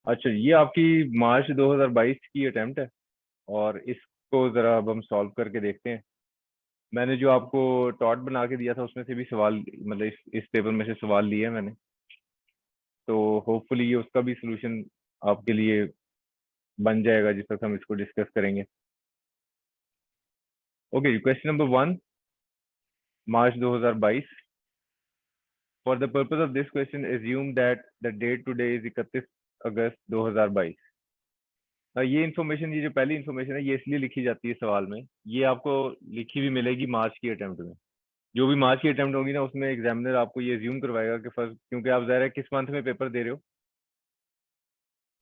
अच्छा, ये आपकी मार्च 2022 की अटेम्प्ट है और इसको ज़रा अब हम सॉल्व करके देखते हैं। मैंने जो आपको टॉट बना के दिया था उसमें से भी सवाल, मतलब इस पेपर में से सवाल लिए हैं मैंने, तो होपफुली ये उसका भी सलूशन आपके लिए बन जाएगा जिस वक्त हम इसको डिस्कस करेंगे। Okay, question number 1, March 2022। For the purpose of this question assume that the date today is 31 August 2022। ये इन्फॉर्मेशन, ये जो पहली इन्फॉर्मेशन है, ये इसलिए लिखी जाती है सवाल में। ये आपको लिखी भी मिलेगी मार्च की अटेम्प्ट में। जो भी मार्च की अटेम्प्ट होगी ना, उसमें एग्जामिनर आपको ये एज्यूम करवाएगा कि फर्स्ट, क्योंकि आप ज़ाहिर है किस मंथ में पेपर दे रहे हो,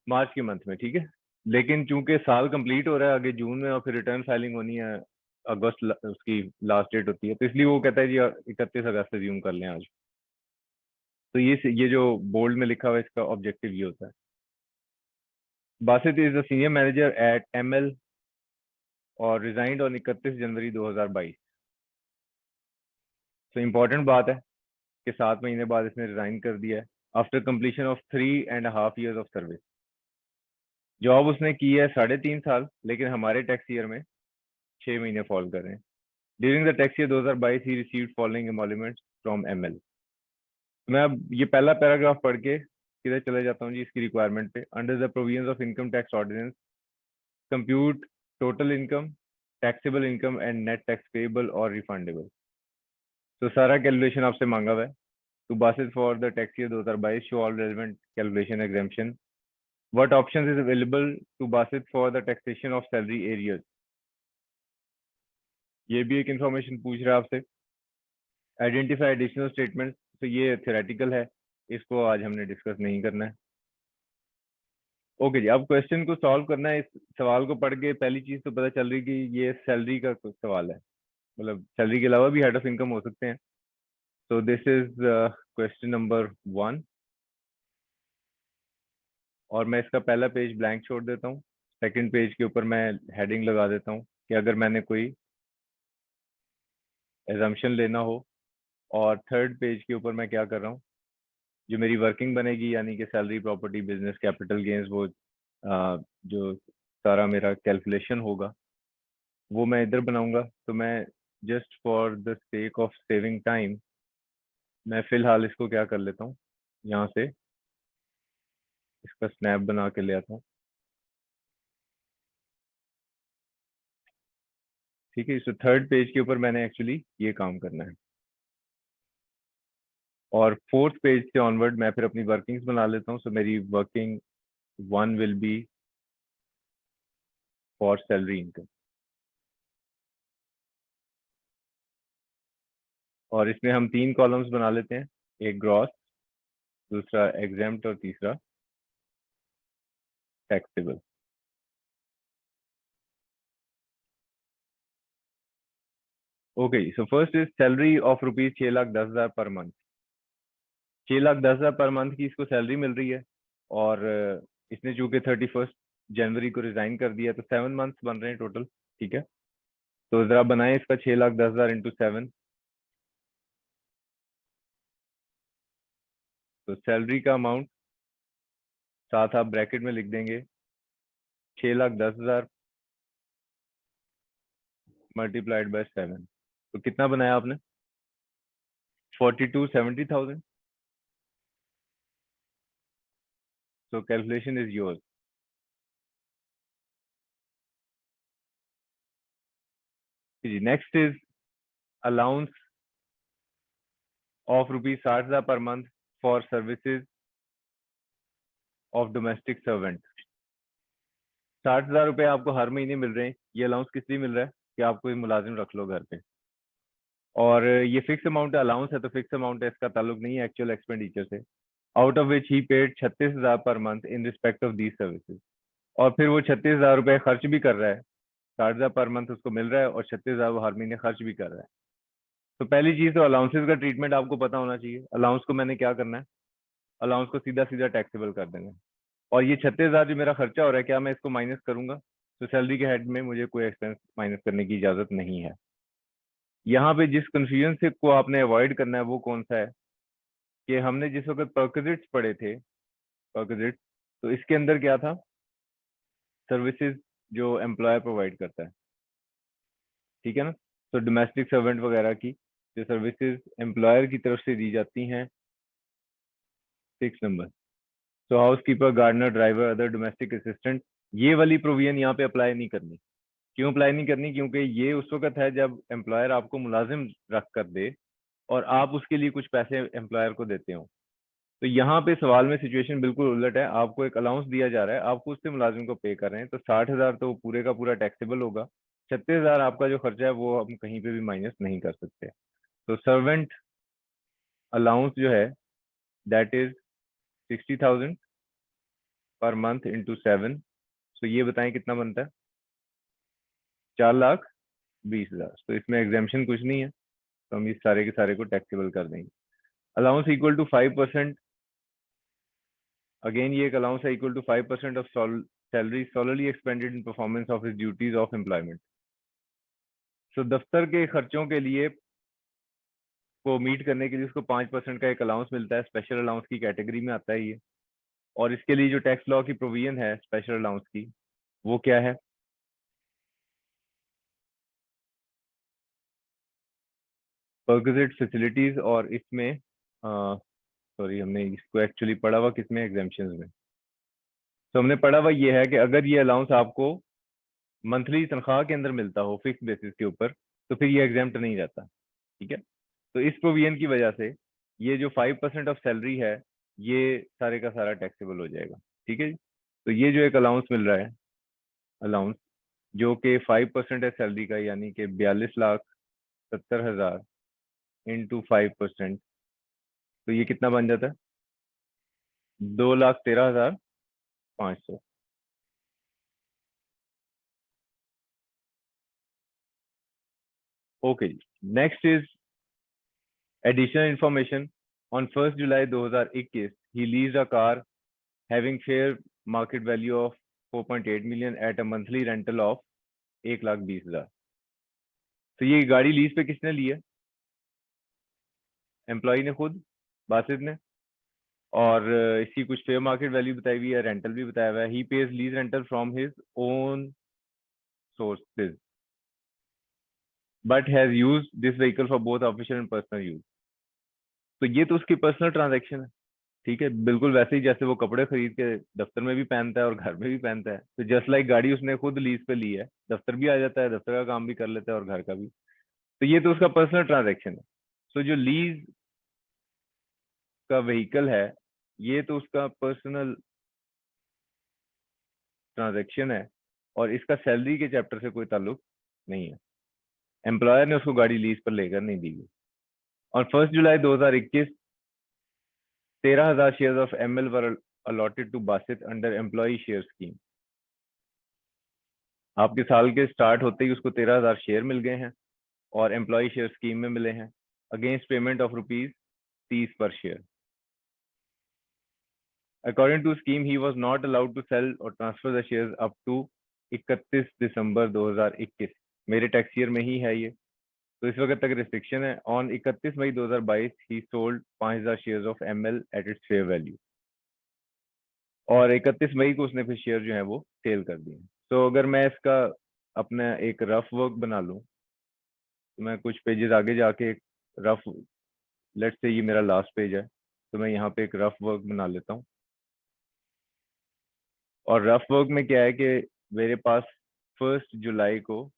मार्च के मंथ में, ठीक है। लेकिन चूंकि साल कंप्लीट हो रहा है आगे जून में और फिर रिटर्न फाइलिंग होनी है अगस्त, उसकी लास्ट डेट होती है, तो इसलिए वो कहता है जी 31 अगस्त एज्यूम कर लें आज। तो ये जो बोल्ड में लिखा हुआ है इसका ऑब्जेक्टिव ये होता है। Basit is the senior manager eight ML और रिजाइंड ऑन 31 जनवरी 2022। तो इम्पोर्टेंट बात है कि 7 महीने बाद इसने रिजाइन कर दिया है after completion of 3.5 years of service. Job उसने की है 3.5 साल, लेकिन हमारे टैक्स ईयर में 6 महीने फॉल कर रहे हैं। During the tax year 2022 he received following emoluments from ML. मैं अब ये पहला पैराग्राफ पढ़ के किधर चले जाता हूँ जी, इसकी रिक्वायरमेंट पे। Under the provisions of income tax ordinance compute total income, taxable income and net tax payable और रिफंडेबल। तो सारा कैलकुलेशन आपसे मांगा हुआ है। To basis for the tax year 2022 show all relevant calculation exemption. What options is available to basis for the taxation of salary arrears. ये भी एक इंफॉर्मेशन पूछ रहा है आपसे। आइडेंटिफाई एडिशनल स्टेटमेंट, तो ये थ्योरेटिकल है, इसको आज हमने डिस्कस नहीं करना है। ओके जी, अब क्वेश्चन को सॉल्व करना है। इस सवाल को पढ़ के पहली चीज तो पता चल रही कि ये सैलरी का सवाल है, मतलब सैलरी के अलावा भी हेड ऑफ इनकम हो सकते हैं। तो दिस इज क्वेश्चन नंबर 1 और मैं इसका पहला पेज ब्लैंक छोड़ देता हूँ। सेकंड पेज के ऊपर मैं हेडिंग लगा देता हूँ कि अगर मैंने कोई एजम्पशन लेना हो, और थर्ड पेज के ऊपर मैं क्या कर रहा हूँ, जो मेरी वर्किंग बनेगी यानी कि salary, property, business, capital gains, वो जो सारा मेरा कैलकुलेशन होगा वो मैं इधर बनाऊंगा। तो मैं just for the sake of saving time मैं फिलहाल इसको क्या कर लेता हूँ, यहाँ से इसका स्नैप बना के ले आता हूँ। ठीक है, इस थर्ड पेज के ऊपर मैंने एक्चुअली ये काम करना है, और फोर्थ पेज से ऑनवर्ड मैं फिर अपनी वर्किंग्स बना लेता हूँ। सो मेरी working 1 will be for salary income, और इसमें हम 3 कॉलम्स बना लेते हैं, एक ग्रॉस, दूसरा एग्जेम्प्ट और तीसरा taxable. Okay, so first is salary of rupees 6,10,000 per month. 6,10,000 per month की इसको सैलरी मिल रही है, और इसने चूंकि 31 जनवरी को रिजाइन कर दिया, तो 7 मंथ्स बन रहे हैं टोटल। ठीक है, तो जरा बनाए इसका 6,10,000 इंटू 7। तो सैलरी का अमाउंट साथ आप ब्रैकेट में लिख देंगे 6,10,000 मल्टीप्लाइड बाय 7। तो कितना बनाया आपने? 42,70,000। So calculation is yours. जी, next is allowance of rupees 60,000 per month for services of domestic servant. 60,000 रुपये आपको हर महीने मिल रहे हैं। ये अलाउंस किस लिए मिल रहा है कि आपको एक मुलाजिम रख लो घर पे, और ये फिक्स अमाउंट अलाउंस है, तो फिक्स अमाउंट है, इसका ताल्लुक नहीं है एक्चुअल एक्सपेंडिचर से। Out of which he paid 36,000 per month in respect of these services. और फिर वो 36,000 रुपये खर्च भी कर रहा है, 60,000 पर मंथ उसको मिल रहा है और 36,000 वो हर महीने खर्च भी कर रहा है। तो पहली चीज तो अलाउंसेस का ट्रीटमेंट आपको पता होना चाहिए। अलाउंस को मैंने क्या करना है, अलाउंस को सीधा सीधा टैक्सेबल कर देना है। और ये 36,000 जो मेरा खर्चा हो रहा है, क्या मैं इसको माइनस करूंगा? तो सैलरी के हेड में मुझे कोई एक्सपेंस माइनस करने की इजाजत नहीं है। यहाँ पे जिस कंफ्यूजन से को आपने अवॉइड करना है वो कौन सा है, कि हमने जिस वक्त परक्विजिट्स पढ़े थे, परक्विजिट्स, तो इसके अंदर क्या था, सर्विसेज जो एम्प्लॉयर प्रोवाइड करता है, ठीक है ना। तो डोमेस्टिक सर्वेंट वगैरह की जो सर्विसेज एम्प्लॉयर की तरफ से दी जाती हैं, 6 नंबर। तो house keeper, gardener, driver, other domestic assistant, ये वाली प्रोविजन यहाँ पे अप्लाई नहीं करनी। क्यों अप्लाई नहीं करनी? क्योंकि ये उस वक्त है जब एम्प्लॉयर आपको मुलाजिम रख कर दे और आप उसके लिए कुछ पैसे एम्प्लॉयर को देते हो। तो यहाँ पे सवाल में सिचुएशन बिल्कुल उलट है, आपको एक अलाउंस दिया जा रहा है, आपको उससे मुलाजिम को पे कर रहे हैं, तो 60,000 तो पूरे का पूरा टैक्सेबल होगा। 36,000 आपका जो खर्चा है वो हम कहीं पे भी माइनस नहीं कर सकते। तो सर्वेंट अलाउंस जो है that is 60,000 per month into 7। तो ये बताएं कितना बनता है? 4,20,000। तो इसमें एग्जामेशन कुछ नहीं है, तो हम इस सारे के सारे को टैक्सेबल कर देंगे। Allowance equal to 5%। अगेन ये एक अलाउंस है equal to 5% of salary solely expended in performance of his duties of employment. तो दफ्तर के खर्चों के लिए को मीट करने के लिए उसको 5% का एक अलाउंस मिलता है, स्पेशल अलाउंस की कैटेगरी में आता है ये। और इसके लिए जो टैक्स लॉ की प्रोविजन है स्पेशल अलाउंस की, वो क्या है? परक्विजिट फैसिलिटीज, और इसमें सॉरी हमने इसको एक्चुअली पढ़ा हुआ किसमें, एग्जाम्पशंस में। तो हमने पढ़ा हुआ ये है कि अगर ये अलाउंस आपको मंथली तनख्वाह के अंदर मिलता हो फिक्स बेसिस के ऊपर, तो फिर ये एग्जाम्प्ट नहीं रहता, ठीक है। तो इस प्रोविजन की वजह से ये जो 5% ऑफ सैलरी है ये सारे का सारा टैक्सेबल हो जाएगा, ठीक है जी। तो ये जो एक अलाउंस मिल रहा है, अलाउंस जो कि 5% है सैलरी का, यानी कि 42,70,000 इंटू 5%, तो ये कितना बन जाता है? 2,13,500। ओके जी। Next is additional information. On 1 July 2021 he lease a car having fair market value of 4.8 million at a monthly rental of 1,20,000। तो ये गाड़ी लीज पे किसने ली है? एम्प्लॉय ने खुद, बासित ने। और इसकी कुछ फेयर मार्केट वैल्यू बताई हुई है, रेंटल भी बताया हुआ है। He pays lease rental from his own sources but has use this vehicle for both official and personal use. तो ये तो उसकी पर्सनल ट्रांजैक्शन है, ठीक है, बिल्कुल वैसे ही जैसे वो कपड़े खरीद के दफ्तर में भी पहनता है और घर में भी पहनता है। तो जस्ट लाइक गाड़ी उसने खुद लीज पे ली है, दफ्तर भी आ जाता है, दफ्तर का काम भी कर लेता है और घर का भी। तो ये तो उसका पर्सनल ट्रांजैक्शन है। सो जो लीज का व्हीकल है ये तो उसका पर्सनल ट्रांजैक्शन है, और इसका सैलरी के चैप्टर से कोई ताल्लुक नहीं है। एम्प्लॉयर ने उसको गाड़ी लीज पर लेकर नहीं दी गई। और 1 July 2021 13,000 share of ML were allotted to Basit under employ share scheme. आपके साल के स्टार्ट होते ही उसको 13,000 शेयर मिल गए हैं और एम्प्लॉय शेयर स्कीम में मिले हैं, against payment of ₹30 per share. According to scheme he was not allowed to sell और transfer the share up to 31 December 2021। मेरे टैक्स ईयर में ही है ये, तो इस वक्त तक रिस्ट्रिक्शन है। On 31 May 2022 he sold 5,000 share of ML at its fair value, और 31 मई को उसने फिर शेयर जो है वो सेल कर दिए। तो अगर मैं इसका अपना एक रफ वर्क बना लूँ, तो मैं कुछ पेजेस आगे जाके एक रफ, लेट्स से ये मेरा लास्ट पेज है, तो मैं यहाँ पे एक रफ वर्क बना लेता हूँ। और रफ वर्क में क्या है कि मेरे पास 1 जुलाई को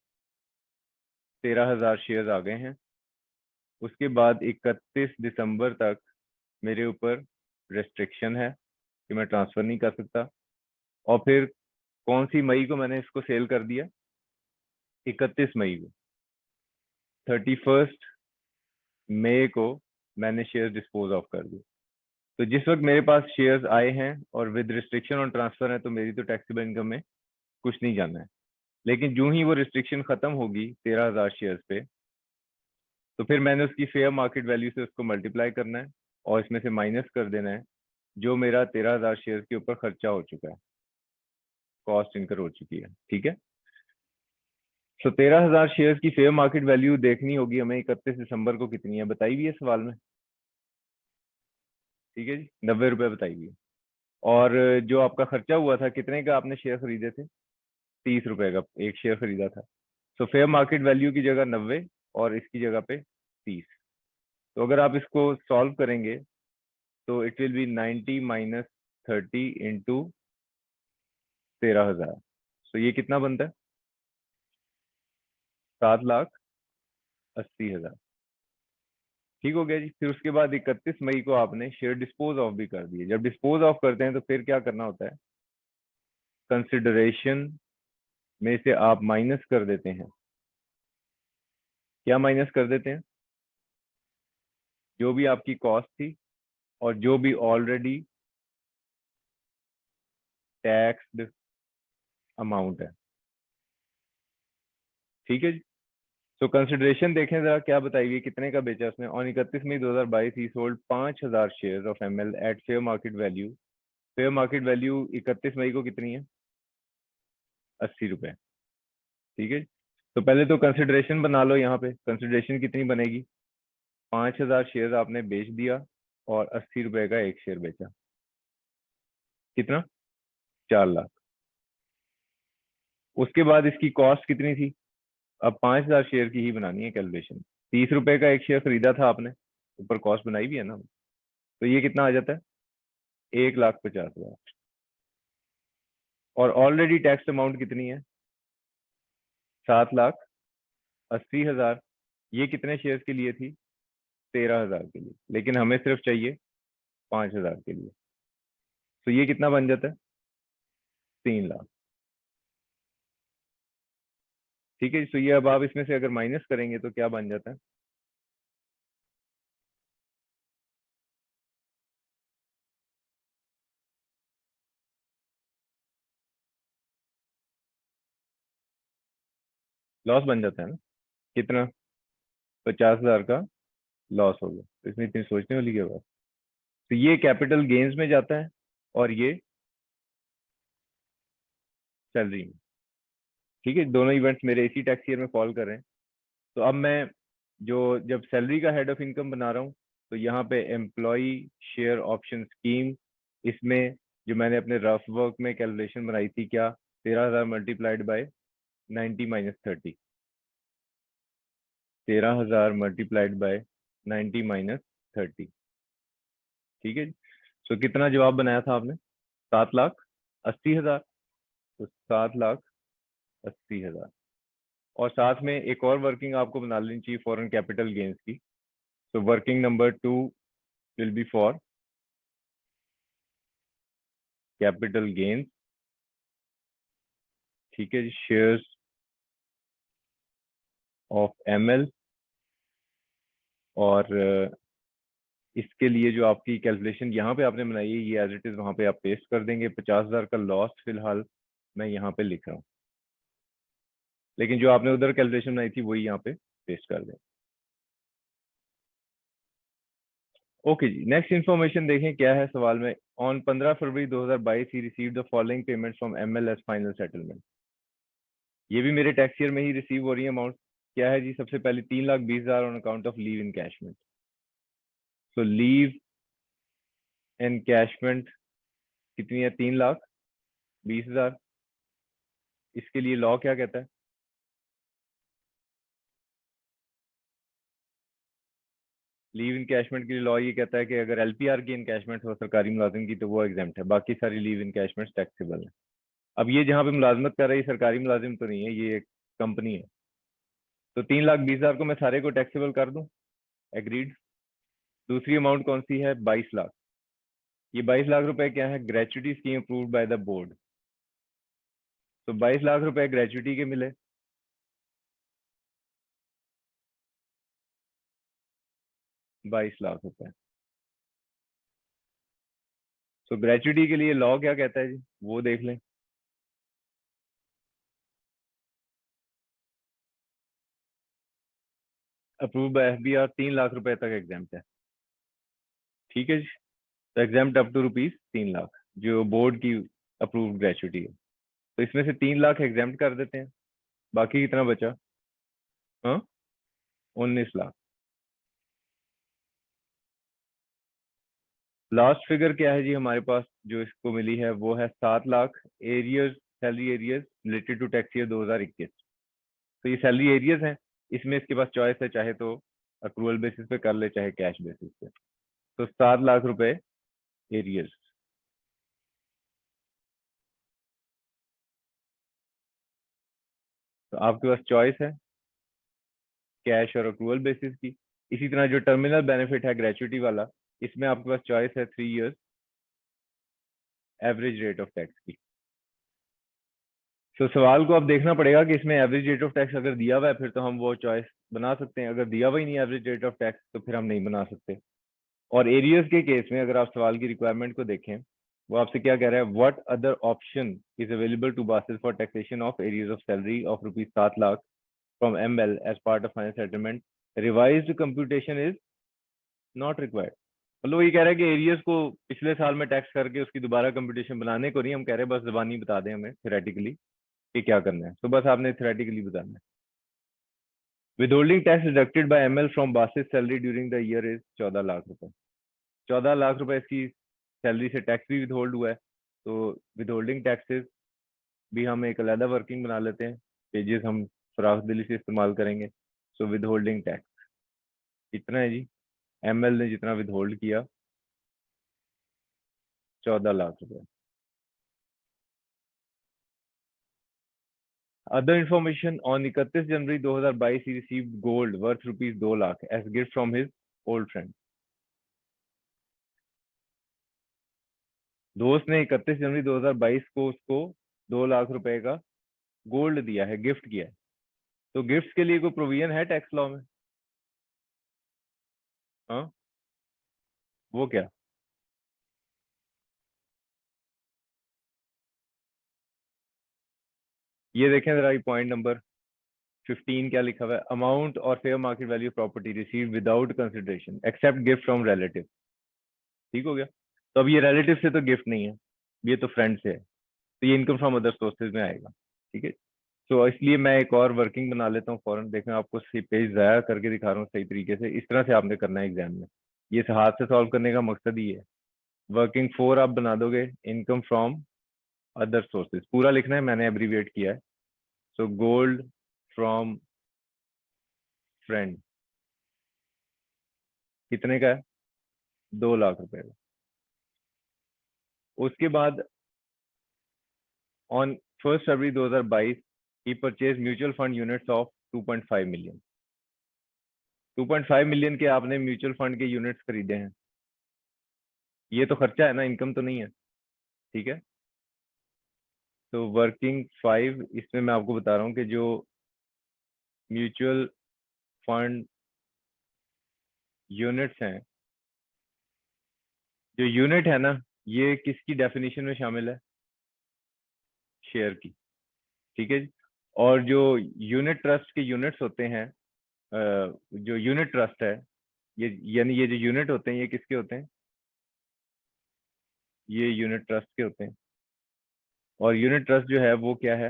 13,000 शेयर आ गए हैं। उसके बाद 31 दिसंबर तक मेरे ऊपर रेस्ट्रिक्शन है कि मैं ट्रांसफर नहीं कर सकता। और फिर कौन सी मई को मैंने इसको सेल कर दिया? 31 मई को। 31 मई को मैंने शेयर डिस्पोज ऑफ कर दिए। तो जिस वक्त मेरे पास शेयर्स आए हैं और विद रिस्ट्रिक्शन ऑन ट्रांसफर है, तो मेरी तो टैक्सेबल इनकम में कुछ नहीं जाना है। लेकिन जो ही वो रिस्ट्रिक्शन खत्म होगी 13,000 शेयर्स पे, तो फिर मैंने उसकी फेयर मार्केट वैल्यू से उसको मल्टीप्लाई करना है और इसमें से माइनस कर देना है जो मेरा 13,000 शेयर्स के ऊपर खर्चा हो चुका है, कॉस्ट इनकर हो चुकी है, ठीक है। तो 13,000 शेयर्स की फेयर मार्केट वैल्यू देखनी होगी हमें 31 दिसंबर को कितनी है, बताई हुई है सवाल में, ठीक है जी, 90 रुपए बताई हुई है। और जो आपका खर्चा हुआ था, कितने का आपने शेयर खरीदे थे? 30 रुपए का एक शेयर खरीदा था। सो फेयर मार्केट वैल्यू की जगह 90 और इसकी जगह पे 30। तो अगर आप इसको सॉल्व करेंगे तो it will be 90 minus 30 into 13,000। तो ये कितना बनता है? 7,80,000। ठीक हो गया जी। फिर उसके बाद 31 मई को आपने शेयर डिस्पोज ऑफ भी कर दिए। जब डिस्पोज ऑफ करते हैं तो फिर क्या करना होता है? कंसिडरेशन में से आप माइनस कर देते हैं। क्या माइनस कर देते हैं? जो भी आपकी कॉस्ट थी और जो भी ऑलरेडी टैक्स्ड अमाउंट है। ठीक है जी। तो कंसिडरेशन देखें जरा, क्या बताइए कितने का बेचा उसने? On 31 May 2022 he sold 5,000 share of ML at fair market value. Fair market value 31 मई को कितनी है? 80 रुपए। ठीक है। तो पहले तो कंसिडरेशन बना लो। यहाँ पे कंसिडरेशन कितनी बनेगी? 5,000 शेयर आपने बेच दिया और 80 रुपए का एक शेयर बेचा। कितना? 4 लाख। उसके बाद इसकी कॉस्ट कितनी थी? अब 5,000 शेयर की ही बनानी है कैलकुलेशन। 30 रुपए का एक शेयर खरीदा था आपने, ऊपर कॉस्ट बनाई भी है ना। तो ये कितना आ जाता है? 1,50,000। और ऑलरेडी टैक्स अमाउंट कितनी है? 7,80,000। ये कितने शेयर के लिए थी? 13,000 के लिए। लेकिन हमें सिर्फ चाहिए 5,000 के लिए। तो ये कितना बन जाता है? 3 लाख। ठीक है। तो ये अब आप इसमें से अगर माइनस करेंगे तो क्या बन जाता है? लॉस बन जाता है ना। कितना? 50,000 का लॉस हो गया। तो इसमें इतनी सोचने वाली क्या बात। तो ये कैपिटल गेन्स में जाता है और ये सैलरी में। ठीक है। दोनों इवेंट्स मेरे इसी टैक्स ईयर में फॉल कर रहे हैं। तो अब मैं जो जब सैलरी का हेड ऑफ इनकम बना रहा हूँ तो यहाँ पे एम्प्लॉय शेयर ऑप्शन स्कीम, इसमें जो मैंने अपने रफ वर्क में कैलकुलेशन बनाई थी, क्या? 13,000 multiplied by 90 minus 30। 13,000 multiplied by 90 minus 30। ठीक है। सो कितना जवाब बनाया था आपने? 7,80,000। तो 7,80,000। और साथ में एक और वर्किंग आपको बना लेनी चाहिए फॉरेन कैपिटल गेन्स की। तो working number 2 will be for capital gains. ठीक है जी। Shares of ML. और इसके लिए जो आपकी कैलकुलेशन यहाँ पे आपने बनाई है, ये एज इट इज वहां पे आप पेस्ट कर देंगे। 50,000 का लॉस फिलहाल मैं यहाँ पे लिख रहा हूँ, लेकिन जो आपने उधर कैलकुलेशन बनाई थी वही यहाँ पे पेस्ट कर दें। ओके जी। नेक्स्ट इन्फॉर्मेशन देखें क्या है सवाल में। On 15 February 2022 he receive the following payment from ML as final settlement. ये भी मेरे टैक्स ईयर में ही रिसीव हो रही है अमाउंट। क्या है जी? सबसे पहले 3,20,000 on account of leave encashment. So leave encashment कितनी है? 3,20,000। इसके लिए लॉ क्या कहता है? लीव इनकैशमेंट के लिए लॉ ये कहता है कि अगर एलपीआर की इनकैशमेंट हो सरकारी मुलाजिम की तो वो एग्जाम्प्ट है, बाकी सारी लीव इनकैशमेंट टैक्सेबल है। अब ये जहाँ पे मुलाजमत कर रही है सरकारी मुलाजिम तो नहीं है, ये एक कंपनी है। तो 3,20,000 को मैं सारे को टैक्सेबल कर दूं। एग्रीड। दूसरी अमाउंट कौन सी है? 22 लाख। ये 22 लाख रुपए क्या है? Gratuity scheme approved by the board. तो 22 लाख रुपए ग्रेचुटी के मिले। 22 लाख रुपए। तो ग्रेचुटी के लिए लॉ क्या कहता है जी, वो देख लें। अप्रूव बाय एफबीआर 3 लाख रुपए तक एग्जाम्प्ट है। ठीक है जी। तो exempt up to rupees 3 lakh, जो बोर्ड की अप्रूव्ड ग्रेचुटी है। तो इसमें से 3 लाख एग्जाम्प्ट कर देते हैं। बाकी कितना बचा? हाँ, 19 लाख। लास्ट फिगर क्या है जी हमारे पास जो इसको मिली है, वो है 7 lakh arrears, salary arrears related to tax year 2021। तो ये सैलरी एरियर्स हैं, इसमें इसके पास चॉइस है, चाहे तो अक्रूवल बेसिस पे कर ले चाहे कैश बेसिस पे। तो 7 लाख रुपए एरियर्स। तो आपके पास चॉइस है कैश और अक्रूवल बेसिस की। इसी तरह जो टर्मिनल बेनिफिट है ग्रेचुइटी वाला, इसमें आपके पास चॉइस है 3 years average rate of tax की। तो सवाल को अब देखना पड़ेगा कि इसमें एवरेज रेट ऑफ टैक्स अगर दिया हुआ है फिर तो हम वो चॉइस बना सकते हैं, अगर दिया हुआ ही नहीं एवरेज रेट ऑफ टैक्स तो फिर हम नहीं बना सकते। और एरियर्स के केस में अगर आप सवाल की रिक्वायरमेंट को देखें, वो आपसे क्या कह रहा है, what other option is available to basis for taxation of arrears of salary of ₹7 lakh from ML as part of final settlement, revised computation is not required. मतलब ये कह रहा है कि एरियर्स को पिछले साल में टैक्स करके उसकी दोबारा कंप्यूटेशन बनाने को नहीं, हम कह रहे हैं बस जबानी बता दें हमें थ्योरेटिकली कि क्या करना है, तो बस आपने थ्योरेटिकली बताना है। Withholding tax deducted by ML from basis salary during the year is 14 lakh रुपए। 14 लाख रुपए इसकी सैलरी से टैक्स भी विदहोल्ड हुआ है, तो विदहोल्डिंग टैक्सेस भी हम एक अलहदा वर्किंग बना लेते हैं, पेजेस हम फराख दिली से इस्तेमाल करेंगे। सो विदहोल्डिंग टैक्स कितना है जी, एमएल ने जितना विदहोल्ड किया 14 लाख रुपए। Other information on 31 January 2022 he received gold worth ₹2 lakh as gift from his old friend. दोस्त ने 31 जनवरी 2022 को उसको 2 लाख रुपए का गोल्ड दिया है, गिफ्ट किया है। तो गिफ्ट के लिए कोई प्रोविजन है टैक्स लॉ में? हाँ, वो क्या? ये देखें जरा, पॉइंट नंबर 15 क्या लिखा हुआ है, अमाउंट और fair market value property receive without consideration except gift from relative. ठीक हो गया। तो अब ये रिलेटिव से तो गिफ्ट नहीं है, ये तो फ्रेंड से है, तो ये इनकम फ्रॉम अदर सोर्सेज में आएगा। ठीक है। तो इसलिए मैं एक और वर्किंग बना लेता हूँ फौरन, देखें आपको सही पेज ज़ाया करके दिखा रहा हूँ सही तरीके से, इस तरह से आपने करना है एग्जाम में। ये हाथ से सॉल्व करने का मकसद ही है। वर्किंग 4 आप बना दोगे, इनकम फ्रॉम अदर सोर्सेज पूरा लिखना है, मैंने एब्रीविएट किया है। सो गोल्ड फ्रॉम फ्रेंड कितने का है? 2 लाख रुपए का। उसके बाद on 1 February 2022 he purchase mutual fund units of 2.5 million. 2.5 million के आपने म्यूचुअल फंड के यूनिट्स खरीदे हैं। ये तो खर्चा है ना, इनकम तो नहीं है। ठीक है। तो वर्किंग 5 इसमें मैं आपको बता रहा हूँ कि जो म्यूचुअल फंड यूनिट्स हैं, जो यूनिट है ना, ये किसकी डेफिनेशन में शामिल है? शेयर की। ठीक है जी। और जो यूनिट ट्रस्ट के यूनिट्स होते हैं, जो यूनिट ट्रस्ट है, ये यानी ये जो यूनिट होते हैं ये किसके होते हैं? ये यूनिट ट्रस्ट के होते हैं। और यूनिट ट्रस्ट जो है वो क्या है?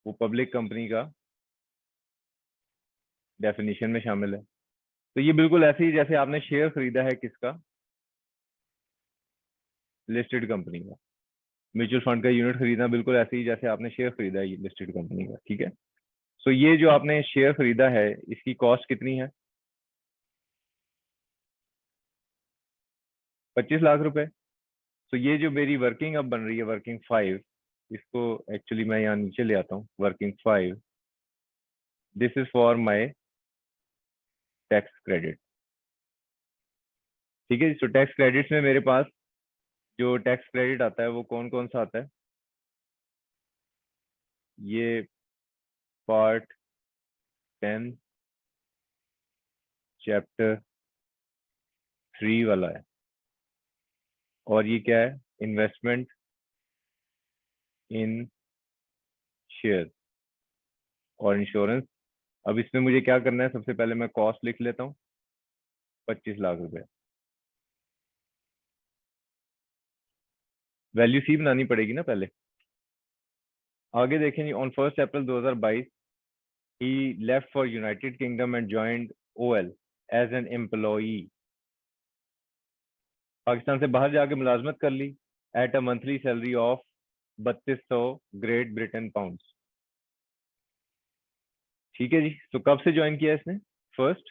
वो पब्लिक कंपनी का डेफिनेशन में शामिल है। तो ये बिल्कुल ऐसे ही जैसे आपने शेयर खरीदा है किसका? लिस्टेड कंपनी का। म्यूचुअल फंड का यूनिट खरीदना बिल्कुल ऐसे ही जैसे आपने शेयर खरीदा है लिस्टेड कंपनी का। ठीक है। सो ये जो आपने शेयर खरीदा है इसकी कॉस्ट कितनी है? 25 लाख रुपए। तो ये जो मेरी वर्किंग अब बन रही है, वर्किंग 5, इसको एक्चुअली मैं यहाँ नीचे ले आता हूँ। Working 5, this is for my tax credit. ठीक है। तो टैक्स क्रेडिट्स में मेरे पास जो टैक्स क्रेडिट आता है वो कौन कौन सा आता है? ये पार्ट 10 चैप्टर 3 वाला है। और ये क्या है? इन्वेस्टमेंट इन शेयर और इंश्योरेंस। अब इसमें मुझे क्या करना है, सबसे पहले मैं कॉस्ट लिख लेता हूँ, 25 लाख रुपए। वैल्यू सी बनानी पड़ेगी ना पहले। आगे देखें जी, on 1 April 2022 he left for United Kingdom and joined OL as an employee. Pakistan से बाहर जाके मुलाजमत कर ली at a monthly salary of 3200 Great Britain pounds. ठीक है जी। तो कब से ज्वाइन किया इसने? 1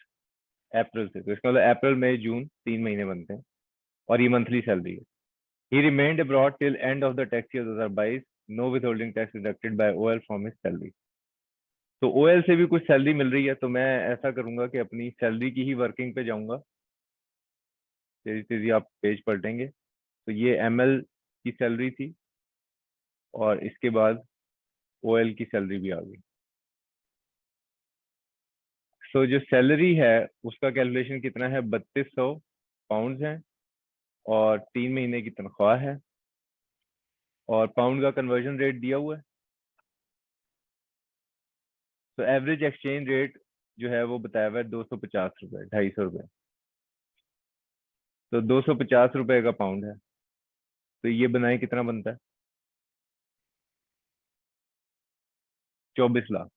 अप्रैल से। तो इसका मतलब अप्रैल मई जून 3 महीने बनते हैं और ये मंथली सैलरी है। He remained abroad till end of the tax year 2022। No with holding tax deducted by OL from his salary. तो ओएल से भी कुछ सैलरी मिल रही है, तो मैं ऐसा करूंगा कि अपनी सैलरी की ही वर्किंग पे जाऊंगा। तेजी तेजी आप पेज पलटेंगे तो ये एमएल की सैलरी थी और इसके बाद ओएल की सैलरी भी आ गई। सो जो सैलरी है उसका कैलकुलेशन कितना है? 3200 पाउंड है और 3 महीने की तनख्वाह है और पाउंड का कन्वर्जन रेट दिया हुआ है। तो एवरेज एक्सचेंज रेट जो है वो बताया हुआ है 250 रुपये, 250 रुपये। तो 250 रुपये का पाउंड है, तो ये बनाए कितना बनता है? 24 लाख।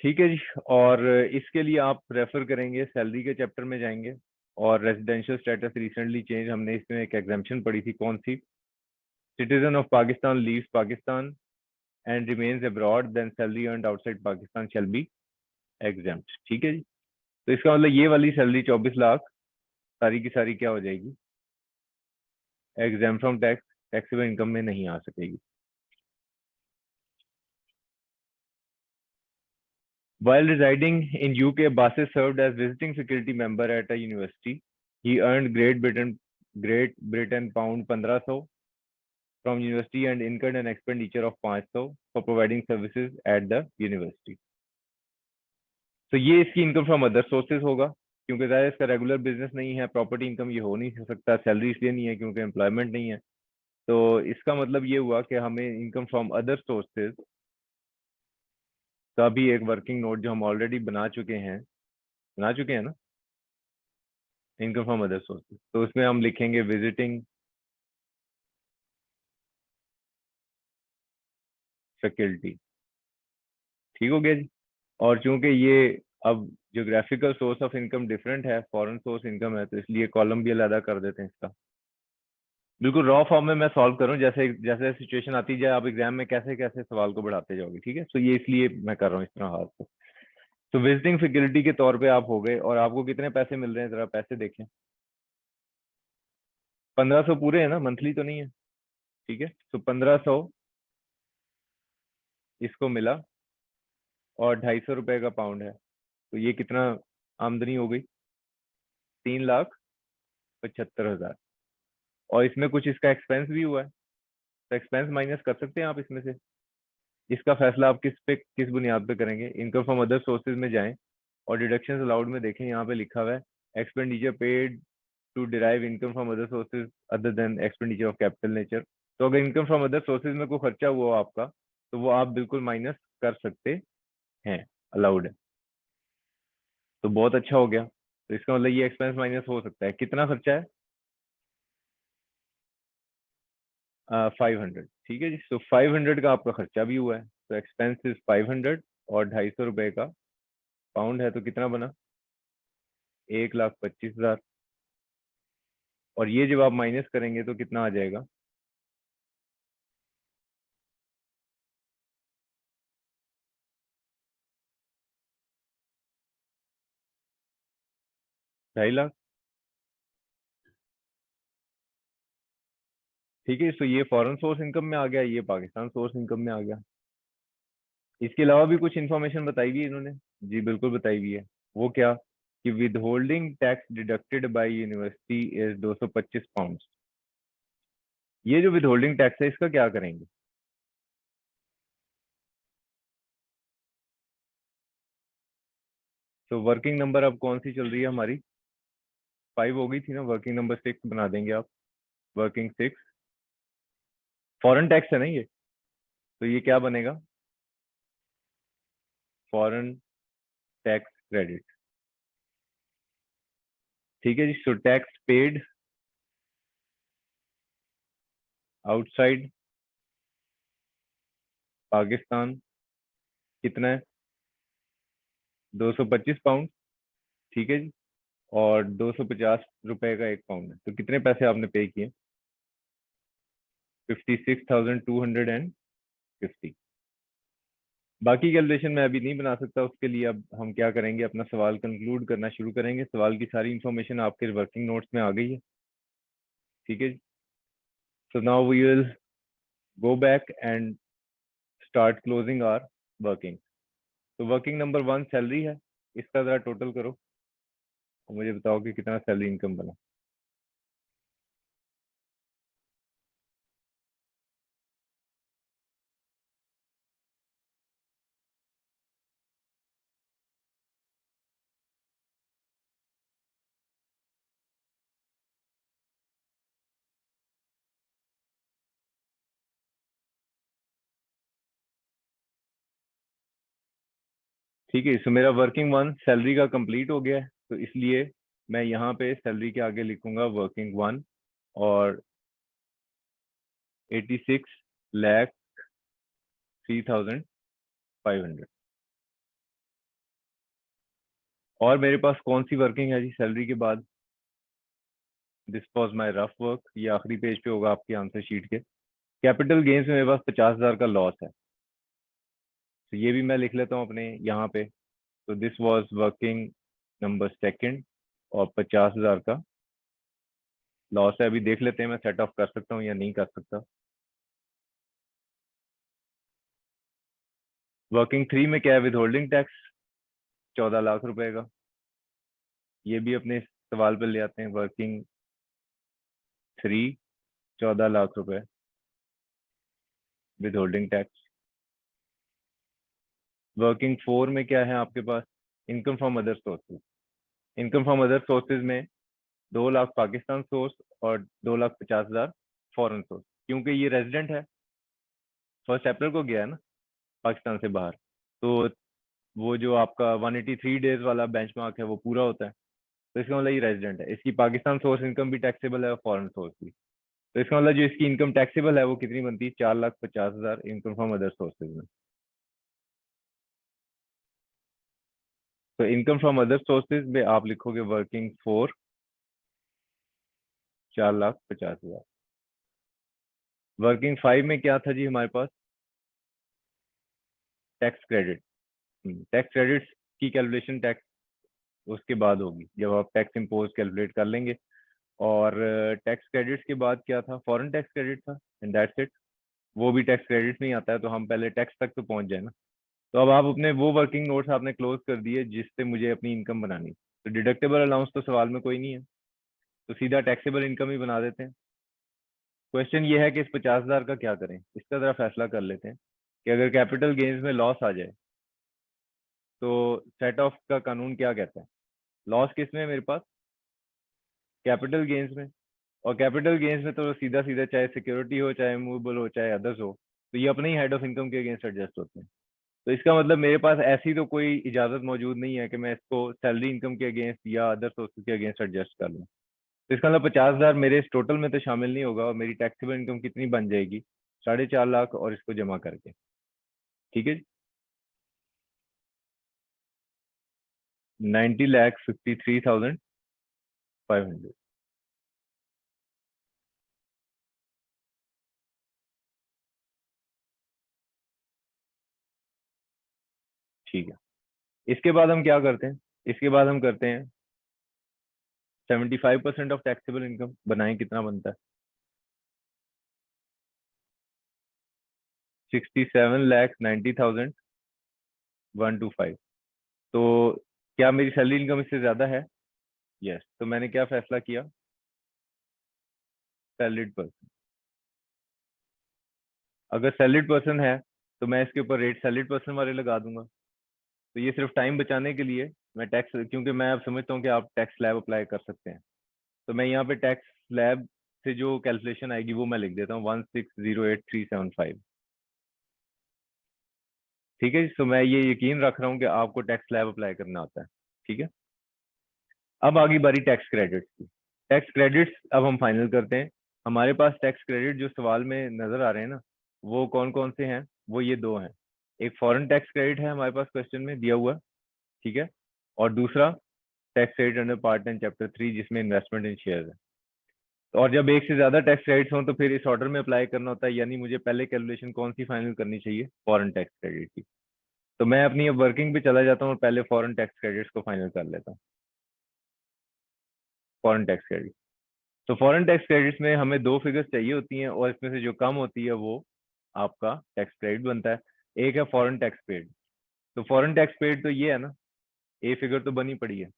ठीक है जी। और इसके लिए आप रेफर करेंगे, सैलरी के चैप्टर में जाएंगे और रेजिडेंशियल स्टेटस रिसेंटली चेंज, हमने इसमें एक एग्जाम्पशन पढ़ी थी, कौन सी? Citizen of Pakistan leaves Pakistan and remains abroad then salary earned outside Pakistan shall be exempt. ठीक है जी। तो इसका मतलब ये वाली सैलरी 24 लाख सारी की सारी क्या हो जाएगी? Exam from tax, taxable income में नहीं आ सकेगी। While residing in UK, Bassett served as visiting faculty member at a university. He earned Great Britain pound 1500 from university and incurred an expenditure of 500 for providing services at the university. तो ये इसकी income from other sources होगा, क्योंकि ज़ाहिर है इसका regular business नहीं है, प्रॉपर्टी इनकम ये हो नहीं सकता, सैलरी इसलिए नहीं है क्योंकि एम्प्लॉयमेंट नहीं है। तो इसका मतलब ये हुआ कि हमें इनकम फ्रॉम अदर सोर्सेज का भी एक वर्किंग नोट जो हम ऑलरेडी बना चुके हैं ना, इनकम फ्रॉम अदर सोर्सेज, तो उसमें हम लिखेंगे विजिटिंग फैकल्टी। ठीक हो गया जी। और चूंकि ये अब geographical source of income different है, फॉरेन सोर्स इनकम है, तो इसलिए कॉलम भी अलग कर देते हैं इसका। बिल्कुल रॉ फॉर्म में मैं सॉल्व करूं, जैसे जैसे सिचुएशन आती जाए आप एग्जाम में कैसे कैसे सवाल को बढ़ाते जाओगे। ठीक है, तो ये इसलिए मैं कर रहा हूँ इस तरह हाथ को। तो विजिटिंग फैकल्टी के तौर पे आप हो गए और आपको कितने पैसे मिल रहे हैं, जरा पैसे देखें। 1500 पूरे है ना, मंथली तो नहीं है? ठीक है, तो 1500 इसको मिला और 250 रुपये का पाउंड है, तो ये कितना आमदनी हो गई? 3,75,000। और इसमें कुछ इसका एक्सपेंस भी हुआ है, तो एक्सपेंस माइनस कर सकते हैं आप इसमें से। इसका फैसला आप किस बुनियाद पे करेंगे? इनकम फ्रॉम अदर सोर्सेज में जाएं और डिडक्शंस अलाउड में देखें, यहाँ पे लिखा हुआ है expenditure paid to derive income from other sources other than expenditure of capital nature. तो अगर इनकम फ्रॉम अदर सोर्सेज में कोई खर्चा हुआ हो आपका, तो वो आप बिल्कुल माइनस कर सकते हैं, अलाउड है। तो बहुत अच्छा हो गया। तो इसका मतलब ये एक्सपेंस माइनस हो सकता है। कितना खर्चा है? 500। ठीक है जी। तो 500 का आपका खर्चा भी हुआ है, तो एक्सपेंस इज 500 और 250 रुपये का पाउंड है, तो कितना बना? 1,25,000। और ये जब आप माइनस करेंगे तो कितना आ जाएगा? 2.5 लाख। ठीक है, तो ये फॉरेन सोर्स इनकम में आ गया, ये पाकिस्तान सोर्स इनकम में आ गया। इसके अलावा भी कुछ इन्फॉर्मेशन बताई हुई है इन्होंने। जी बिल्कुल बताई हुई है। वो क्या? कि with holding tax deducted by university is 225 pound. ये जो विद होल्डिंग टैक्स है इसका क्या करेंगे? तो वर्किंग नंबर अब कौन सी चल रही है हमारी? 5 हो गई थी ना, वर्किंग नंबर 6 बना देंगे आप। वर्किंग 6 फॉरेन टैक्स है ना ये, तो ये क्या बनेगा? Foreign tax credit. ठीक है जी। So tax paid outside Pakistan कितना है? 225 पाउंड। ठीक है जी। और 250 रुपए का 1 पाउंड है, तो कितने पैसे आपने पे किए? 56,250। बाकी कैलकुलेशन मैं अभी नहीं बना सकता, उसके लिए अब हम क्या करेंगे, अपना सवाल कंक्लूड करना शुरू करेंगे। सवाल की सारी इंफॉर्मेशन आपके वर्किंग नोट्स में आ गई है, ठीक है जी। So now we will go back and start closing our working. तो वर्किंग नंबर 1 सैलरी है, इसका जरा टोटल करो और मुझे बताओ कि कितना सैलरी इनकम बना। ठीक है, सो मेरा वर्किंग 1 सैलरी का कंप्लीट हो गया है, तो इसलिए मैं यहाँ पे सैलरी के आगे लिखूंगा वर्किंग 1 और 86,03,500। और मेरे पास कौन सी वर्किंग है जी सैलरी के बाद? This was my rough work, ये आखिरी पेज पे होगा आपकी आंसर शीट के। कैपिटल गेन्स में मेरे पास 50,000 का लॉस है, तो ये भी मैं लिख लेता हूँ अपने यहाँ पे। तो दिस वॉज वर्किंग नंबर 2 और 50,000 का लॉस है। अभी देख लेते हैं मैं सेट ऑफ कर सकता हूँ या नहीं कर सकता। वर्किंग 3 में क्या है? विद होल्डिंग टैक्स 14 लाख रुपए का, ये भी अपने सवाल पे ले आते हैं। वर्किंग 3 14 लाख रुपए विद होल्डिंग टैक्स। वर्किंग 4 में क्या है आपके पास? Income from other sources. Income from other sources में 2 लाख पाकिस्तान सोर्स और 2,50,000 फॉरेन सोर्स, क्योंकि ये रेजिडेंट है, 1 अप्रैल को गया है ना पाकिस्तान से बाहर। तो वो जो आपका 183 डेज वाला बेंचमार्क है वो पूरा होता है, तो इसका मतलब ये रेजिडेंट है। इसकी पाकिस्तान सोर्स इनकम भी टैक्सेबल है और फॉरेन सोर्स भी। तो इसका मतलब जो इसकी इनकम टैक्सेबल है वो कितनी बनती है? 4,50,000 इनकम फ्रॉम अदर सोर्सेज में। तो इनकम फ्रॉम अदर सोर्सेज में आप लिखोगे वर्किंग 4 4,50,000। वर्किंग 5 में क्या था जी हमारे पास? Tax credit. टैक्स क्रेडिट्स की कैलकुलेशन टैक्स उसके बाद होगी, जब आप टैक्स इम्पोज कैलकुलेट कर लेंगे। और टैक्स क्रेडिट्स के बाद क्या था? फॉरेन टैक्स क्रेडिट था, एंड दैट्स इट। वो भी टैक्स क्रेडिट में ही आता है, तो हम पहले टैक्स तक तो पहुंच जाए ना। तो अब आप अपने वो वर्किंग नोट्स आपने क्लोज कर दिए जिससे मुझे अपनी इनकम बनानी। तो डिडक्टेबल अलाउंस तो सवाल में कोई नहीं है, तो सीधा टैक्सेबल इनकम ही बना देते हैं। क्वेश्चन ये है कि इस 50,000 का क्या करें, इसका जरा फैसला कर लेते हैं कि अगर कैपिटल गेन्स में लॉस आ जाए तो सेट ऑफ का कानून क्या कहता है? लॉस किस में है मेरे पास? कैपिटल गेन्स में। और कैपिटल गेन्स में तो सीधा सीधा चाहे सिक्योरिटी हो, चाहे मूवेबल हो, चाहे अदर्स हो, तो ये अपने ही हेड ऑफ इनकम के अगेंस्ट एडजस्ट होते हैं। तो इसका मतलब मेरे पास ऐसी तो कोई इजाजत मौजूद नहीं है कि मैं इसको सैलरी इनकम के अगेंस्ट या अदर सोर्सेज के अगेंस्ट एडजस्ट कर लूँ। तो इसका मतलब 50,000 मेरे इस टोटल में तो शामिल नहीं होगा, और मेरी टैक्सेबल इनकम कितनी बन जाएगी? 4.5 लाख, और इसको जमा करके। ठीक है, 90,53,500। ठीक है, इसके बाद हम क्या करते हैं? इसके बाद हम करते हैं 75% ऑफ टैक्सेबल इनकम बनाएं, कितना बनता है? 67,90,125। तो क्या मेरी सैलरी इनकम इससे ज्यादा है? यस, तो मैंने क्या फैसला किया? Salaried person. अगर सैलरीड पर्सन है तो मैं इसके ऊपर रेट सैलरीड पर्सन वाले लगा दूंगा। तो ये सिर्फ टाइम बचाने के लिए मैं टैक्स, क्योंकि मैं अब समझता हूँ कि आप टैक्स स्लैब अप्लाई कर सकते हैं, तो मैं यहाँ पे टैक्स स्लैब से जो कैलकुलेशन आएगी वो मैं लिख देता हूँ 1608,375। ठीक है, तो मैं ये यकीन रख रहा हूँ कि आपको टैक्स स्लैब अप्लाई करना आता है। ठीक है, अब आगे बारी टैक्स क्रेडिट्स की। टैक्स क्रेडिट्स अब हम फाइनल करते हैं। हमारे पास टैक्स क्रेडिट जो सवाल में नजर आ रहे हैं ना, वो कौन कौन से हैं? वो ये दो हैं। एक फॉरेन टैक्स क्रेडिट है हमारे पास क्वेश्चन में दिया हुआ, ठीक है। और दूसरा tax credit under part 10 chapter 3 जिसमें इन्वेस्टमेंट इन शेयर है। और जब एक से ज्यादा टैक्स क्रेडिट्स हों तो फिर इस ऑर्डर में अप्लाई करना होता है, यानी मुझे पहले कैलकुलेशन कौन सी फाइनल करनी चाहिए, फॉरेन टैक्स क्रेडिट की। तो मैं अपनी अब वर्किंग पे चला जाता हूँ और पहले फॉरेन टैक्स क्रेडिट्स को फाइनल कर लेता हूँ। फॉरेन टैक्स क्रेडिट, तो फॉरेन टैक्स क्रेडिट्स में हमें दो फिगर्स चाहिए होती हैं और इसमें से जो कम होती है वो आपका टैक्स क्रेडिट बनता है। एक है फॉरेन टैक्स पेड, तो फॉरेन टैक्स पेड तो ये है ना, ए फिगर तो बनी पड़ी है।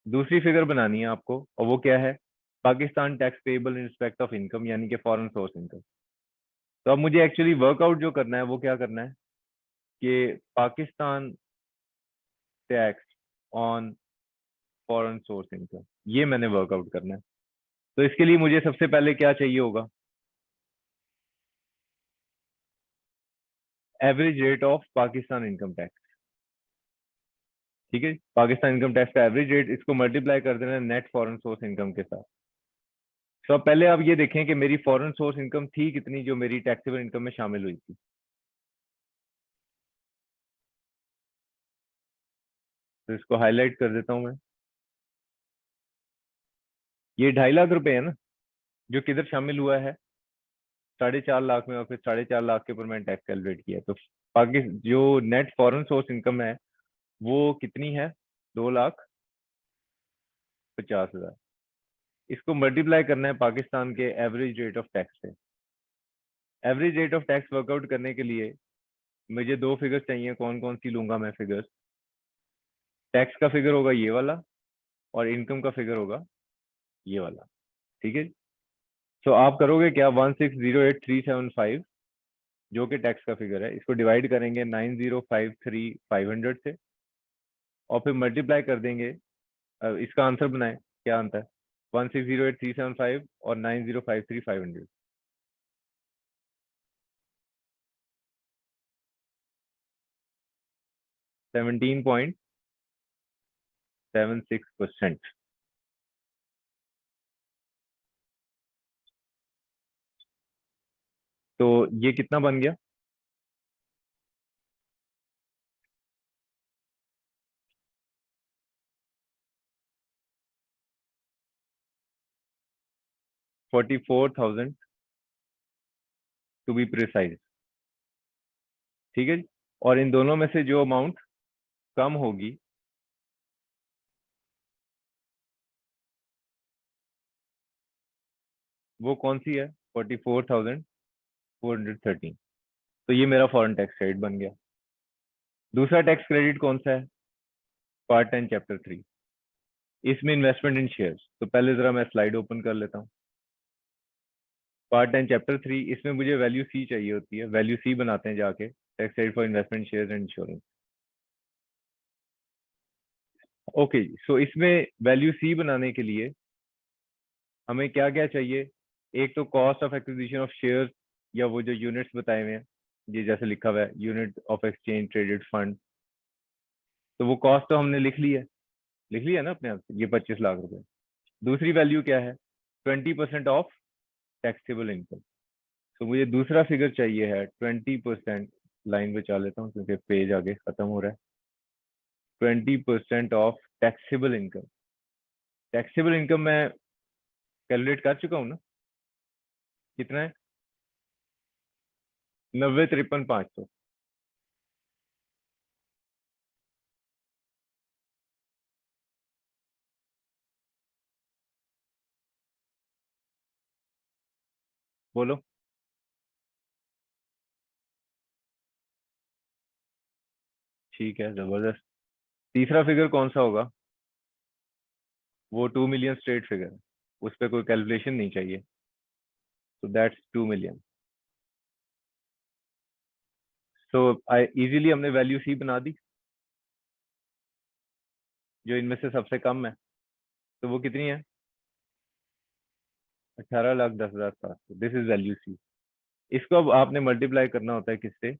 दूसरी फिगर बनानी है आपको और वो क्या है, Pakistan tax payable in respect of income, यानी कि फॉरेन सोर्स इनकम। तो अब मुझे एक्चुअली वर्कआउट जो करना है वो क्या करना है कि Pakistan tax on foreign source income, ये मैंने वर्कआउट करना है। तो इसके लिए मुझे सबसे पहले क्या चाहिए होगा, average rate of Pakistan income tax. ठीक है, पाकिस्तान इनकम टैक्स का एवरेज रेट, इसको मल्टीप्लाई कर देना नेट फॉरेन सोर्स इनकम के साथ। तो अब पहले आप ये देखें कि मेरी फॉरेन सोर्स इनकम थी कितनी जो मेरी टैक्सेबल इनकम में शामिल हुई थी। तो इसको हाईलाइट कर देता हूं मैं। ये 2.5 लाख रुपए है ना, जो किधर शामिल हुआ है, 4.5 लाख में, और फिर 4.5 लाख के ऊपर मैंने टैक्स कैलकुलेट किया। तो जो नेट फॉरेन सोर्स इनकम है वो कितनी है, 2,50,000। इसको मल्टीप्लाई करना है पाकिस्तान के एवरेज रेट ऑफ टैक्स से। Average rate of tax workout करने के लिए मुझे दो फिगर्स चाहिए, कौन कौन सी लूंगा मैं फिगर्स, टैक्स का फिगर होगा ये वाला और इनकम का फिगर होगा ये वाला। ठीक है, तो आप करोगे क्या, 1608375 जो कि टैक्स का फिगर है, इसको डिवाइड करेंगे 9053500 से और फिर मल्टीप्लाई कर देंगे। इसका आंसर बनाएं, क्या आंसर है, 1608375 और 9053500। 17.76%। तो ये कितना बन गया, 44,000 टू बी प्रिसाइज। ठीक है जी, और इन दोनों में से जो अमाउंट कम होगी वो कौन सी है, 44,413। तो ये मेरा फॉरेन टैक्स क्रेडिट बन गया। दूसरा टैक्स क्रेडिट कौन सा है, पार्ट 10 चैप्टर 3, इसमें इन्वेस्टमेंट इन शेयर्स। तो पहले जरा मैं स्लाइड ओपन कर लेता हूँ। पार्ट 10 चैप्टर 3, इसमें मुझे वैल्यू सी चाहिए होती है, वैल्यू सी बनाते हैं जाके, tax credit for investment shares and insurance. Okay, so इसमें वैल्यू सी बनाने के लिए हमें क्या क्या चाहिए, एक तो cost of acquisition of shares, या वो जो यूनिट्स बताए हुए हैं, ये जैसे लिखा हुआ है unit of exchange traded fund, तो वो कॉस्ट तो हमने लिख लिया ना अपने आप से, ये 25 लाख रुपए। दूसरी वैल्यू क्या है, 20% ऑफ टैक्सेबल इनकम। तो मुझे दूसरा फिगर चाहिए है 20%, लाइन बचा लेता हूँ क्योंकि पेज आगे खत्म हो रहा है। 20% of taxable income. Taxable income मैं कैलकुलेट कर चुका हूँ ना, कितना है, 90,53,500। बोलो। ठीक है, जबरदस्त। तीसरा फिगर कौन सा होगा, वो 2 मिलियन स्ट्रेट फिगर, उस पर कोई कैलकुलेशन नहीं चाहिए, तो दैट्स 2 मिलियन। तो इजीली हमने वैल्यू सी बना दी, जो इनमें से सबसे कम है। तो वो कितनी है, 18,10,700। This is value C. इसको अब आपने मल्टीप्लाई करना होता है किससे,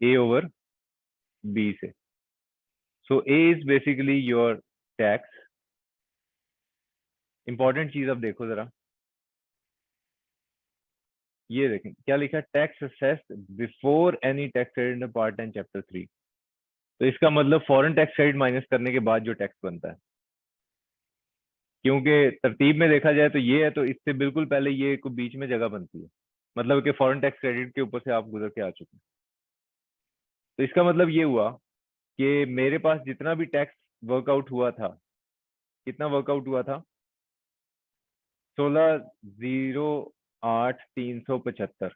ए ओवर बी से। So A is basically your tax. Important चीज अब देखो जरा, ये देखें क्या लिखा है, tax assessed before any tax credit in part 10 chapter 3। तो इसका मतलब फॉरेन टैक्स क्रेडिट माइनस करने के बाद जो टैक्स बनता है। क्योंकि तरतीब में देखा जाए तो ये है, तो इससे बिल्कुल पहले ये को बीच में जगह बनती है, मतलब कि फॉरेन टैक्स क्रेडिट के ऊपर से आप गुजर के आ चुके हैं। तो इसका मतलब ये हुआ कि मेरे पास जितना भी टैक्स वर्कआउट हुआ था, कितना वर्कआउट हुआ था, 16,08,375।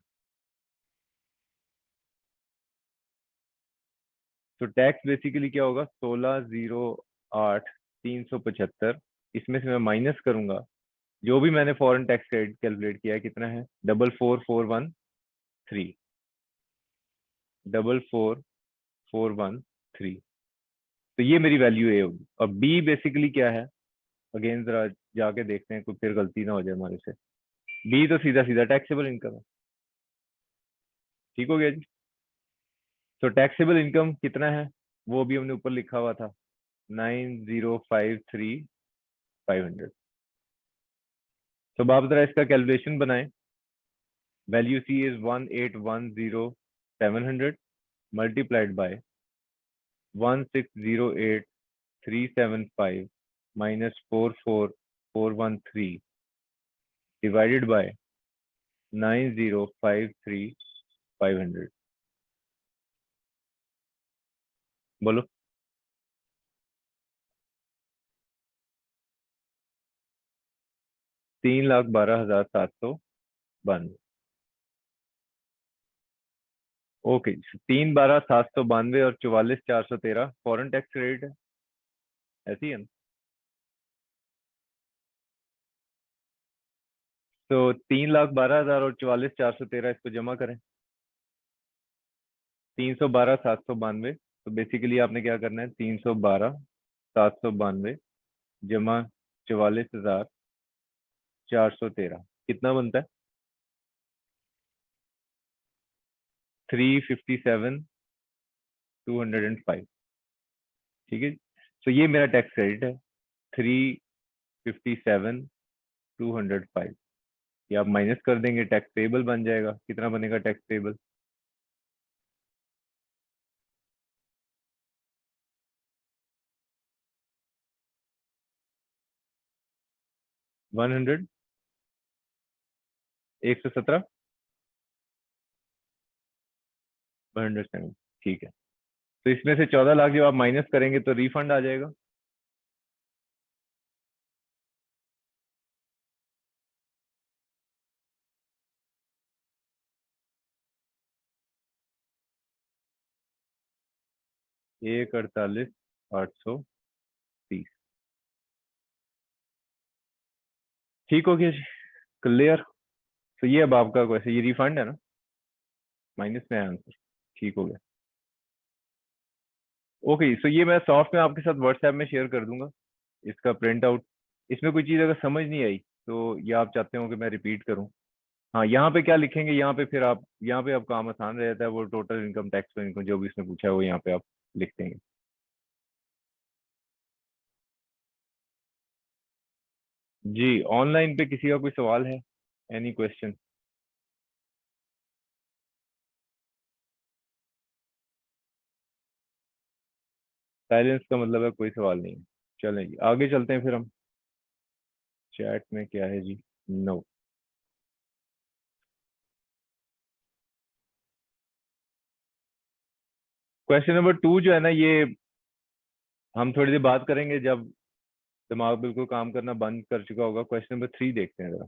तो टैक्स बेसिकली क्या होगा, 16,08,375। इसमें से मैं माइनस करूंगा जो भी मैंने फॉरेन टैक्स क्रेडिट कैलकुलेट किया है, कितना है, 44,413, 44,413। तो ये मेरी वैल्यू ए होगी। और बी बेसिकली क्या है, अगेन जरा जाके देखते हैं, कोई फिर गलती ना हो जाए हमारे से। बी तो सीधा सीधा टैक्सेबल इनकम है। ठीक हो गया जी। तो टैक्सेबल इनकम कितना है, वो भी हमने ऊपर लिखा हुआ था, 9,053,500। तो आप जरा इसका कैलकुलेशन बनाएं। Value C is 1,810,700 multiplied by 1,608,375 minus 44,413 divided by 9,053,500। बोलो। 3,12,792। ओके, 3,12,792 और 44,413 फॉरेन टैक्स क्रेडिट है, ऐसी है ना। तो 3,12,000 और 44,413 इसको जमा करें, 312,792। तो बेसिकली आपने क्या करना है, 312,792 जमा 44,413 कितना बनता है, 357,205। ठीक है। तो ये मेरा टैक्स क्रेडिट है, 357,205। ये आप माइनस कर देंगे, टैक्स पेबल बन जाएगा। कितना बनेगा टैक्स पेबल, 100, 117, 107। ठीक है। तो इसमें से 14 लाख जब आप माइनस करेंगे तो रिफंड आ जाएगा। एक 48,830। ठीक हो गया जी, क्लियर। तो ये अब आपका वैसे ये रिफंड है ना, माइनस में है आंसर। ठीक हो गया। ओके, सो ये मैं सॉफ्ट में आपके साथ व्हाट्सएप में शेयर कर दूंगा, इसका प्रिंट आउट। इसमें कोई चीज़ अगर समझ नहीं आई तो ये आप चाहते हो कि मैं रिपीट करूं। हाँ, यहाँ पे क्या लिखेंगे, यहाँ पे फिर आप, यहाँ पे आप काम आसान रहता है, वो टोटल इनकम टैक्स इनकम जो भी इसने पूछा है वो यहाँ पे आप लिख देंगे। जी, ऑनलाइन पे किसी का कोई सवाल है, एनी क्वेश्चन। साइलेंस का मतलब है कोई सवाल नहीं है। चलें जी, आगे चलते हैं फिर हम। चैट में क्या है जी, नो। क्वेश्चन नंबर 2 जो है ना, ये हम थोड़ी देर बात करेंगे जब दिमाग बिल्कुल काम करना बंद कर चुका होगा। क्वेश्चन नंबर 3 देखते हैं जरा।